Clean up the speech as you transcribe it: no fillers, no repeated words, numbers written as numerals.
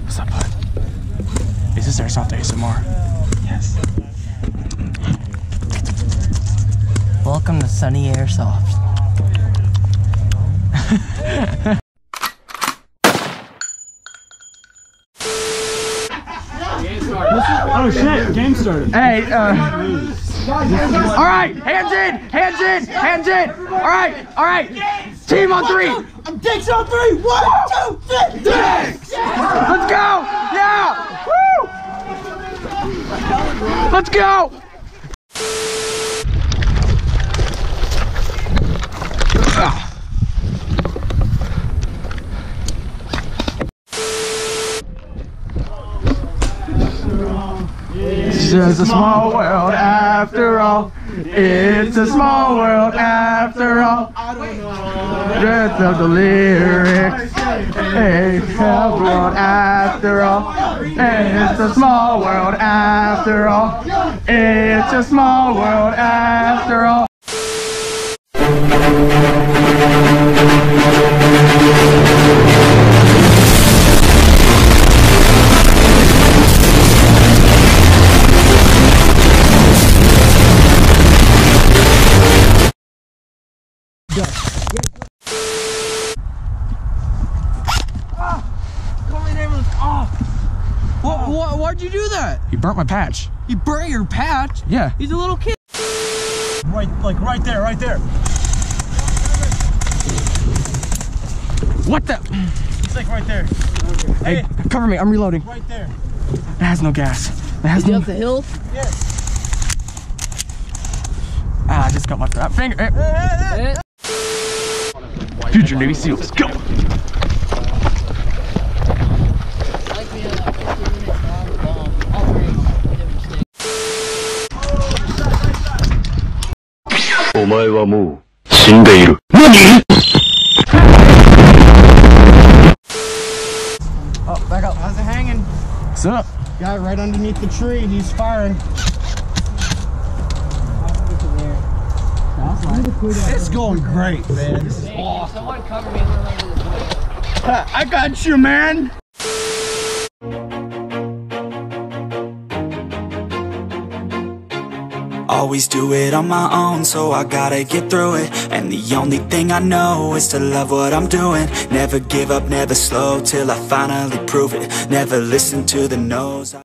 What's up, bud? Is this Airsoft ASMR? Yes. Welcome to Sunny Airsoft. Oh shit, game started. Hey, alright, hands in! Alright! Team on three! I'm Dix on three! 1, 2, 3! Dix! Let's go! Yeah! Woo! Let's go! It's just a small world after all. It's a small world after all. Rest of the lyrics. It's a small world after all. It's a small world after all. It's a small world after all. Why'd you do that? You burnt my patch. You burnt your patch? Yeah. He's a little kid. Right there. What the? It's like right there. Hey, cover me. I'm reloading. Right there. It has no gas. It has Is he no. up the hill? Yes. Ah, I just got my fat finger. Hey. Future Navy SEALs, go! Oh, Back up. How's it hanging? What's up? Guy right underneath the tree. He's firing. It's going great, man. This is awesome. Someone cover me. I got you, man. Always do it on my own, so I gotta get through it. And the only thing I know is to love what I'm doing. Never give up, never slow, till I finally prove it. Never listen to the no's.